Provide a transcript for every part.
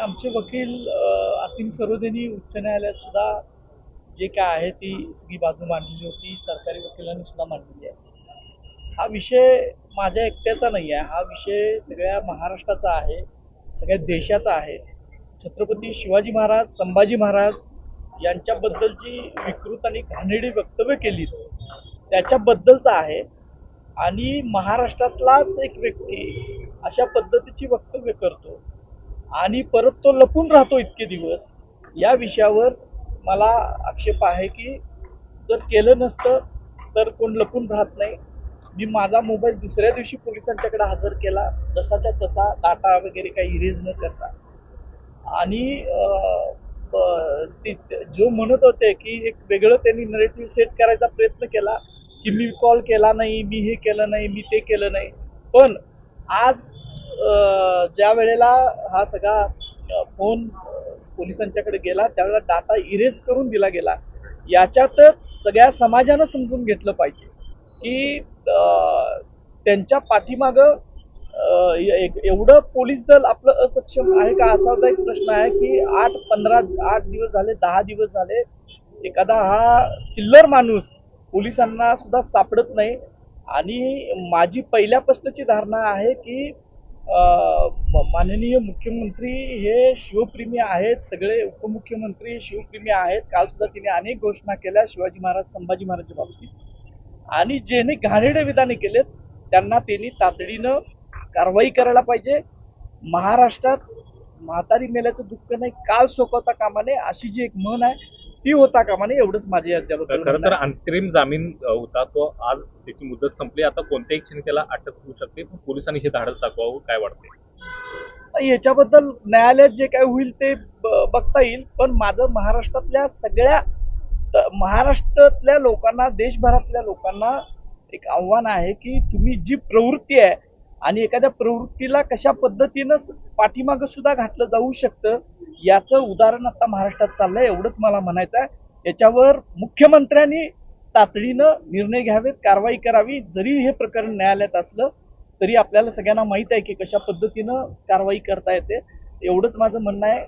आमचे वकील असीम सरोदेनी उच्च न्यायालयात सुद्धा जे काय आहे ती सगळी बाजू मांडलेली होती, सरकारी वकिलांनी सुद्धा मांडलेली आहे. हा विषय माझ्या एकट्याचा नाही आहे, हा विषय सगळ्या महाराष्ट्राचा आहे, सगळ्या देशाचा आहे. छत्रपती शिवाजी महाराज, संभाजी महाराज यांच्याबद्दल जी विकृत आणि घाणेरडी वक्तव्य केली त्याच्याबद्दलचा आहे. आणि महाराष्ट्रातलाच एक व्यक्ती अशा पद्धतीची वक्तव्य करतो आणि परत तो लपून राहतो इतके दिवस. या विषयावर मला आक्षेप आहे की जर केलं नसतं तर कोण लपून राहत नाही. मी माझा मोबाईल दुसऱ्या दिवशी पोलिसांच्याकडे हजर केला, जसाच्या तसा, डाटा वगैरे काही इरेज न करता. आणि जो म्हणत होते की एक वेगळं त्यांनी नरेटिव्ह सेट करायचा प्रयत्न केला की मी कॉल केला नाही, मी हे केलं नाही, मी ते केलं नाही. पण आज ज्या वेळेला हा सगळा फोन पोलिसांच्याकडे गेला त्यावेळेला डाटा इरेज करून दिला गेला. याच्यातच सगळ्या समाजानं समजून घेतलं पाहिजे की त्यांच्या पाठीमागं एवढं पोलीस दल आपलं असक्षम आहे का, असा एक प्रश्न आहे की 8 दिवस झाले, 10 दिवस झाले एखादा हा चिल्लर माणूस पोलिसांना सुद्धा सापडत नाही. आणि माझी पहिल्यापासूनची धारणा आहे की माननीय मुख्यमंत्री हे शिवप्रेमी आहेत, सगळे उपमुख्यमंत्री शिवप्रेमी आहेत. काल सुद्धा तिने अनेक घोषणा केल्या शिवाजी महाराज, संभाजी महाराजांच्या बाबतीत. आणि ज्यांनी घाणेरडे विधाने केलेत त्यांना त्यांनी तातडीनं कारवाई करायला पाहिजे. महाराष्ट्रात म्हातारी मेल्याचं दुःख नाही, काल सोकवता कामा नये, अशी जी एक म्हण आहे ती होता कामा नये. एवढंच माझे याच्याबद्दल. खरं तर अंतरिम जामीन होता तो, आज त्याची मुदत संपली. आता कोणत्याही क्षणी त्याला अटक होऊ शकते. पोलिसांनी हे धाडस दाखवावं, काय वाटते? याच्याबद्दल न्यायालयात जे काय होईल ते बघता येईल. पण माझं महाराष्ट्रातल्या सगळ्या लोकांना, देशभरातल्या लोकांना एक आव्हान आहे की तुम्ही जी प्रवृत्ती आहे आणि एखाद्या प्रवृत्तीला कशा पद्धतीनं पाठीमागं सुद्धा घातलं जाऊ शकतं याचं उदाहरण आता महाराष्ट्रात चाललंय. एवढंच मला म्हणायचं आहे. याच्यावर मुख्यमंत्र्यांनी तातडीनं निर्णय घ्यावेत, कारवाई करावी. जरी हे प्रकरण न्यायालयात असलं तरी आपल्याला सगळ्यांना माहित आहे की कशा पद्धतीनं कारवाई करता येते. एवढंच माझं म्हणणं आहे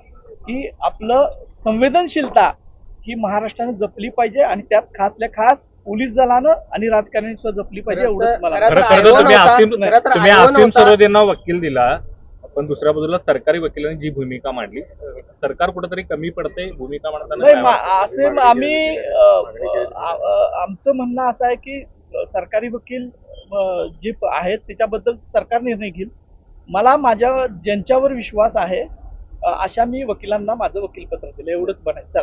की आपलं संवेदनशीलता ही महाराष्ट्राने जपली पाहिजे आणि त्यात खासल्या खास पोलीस दलानं आणि राजकारणी सुद्धा जपली पाहिजे. एवढंच मला. तुम्ही असीम सरोदेंना वकील दिला, पण दुसऱ्या बाजूला सरकारी वकिलांनी जी भूमिका मांडली, सरकार कुठेतरी कमी पडते भूमिका मांडताना. असे आम्ही आमचं म्हणणं असं आहे की सरकारी वकील जे आहेत त्याच्याबद्दल सरकार निर्णय घेईल. मला माझ्या ज्यांच्यावर विश्वास आहे अशा मी वकिलांना माझं वकीलपत्र दिलं. एवढंच बनायचं.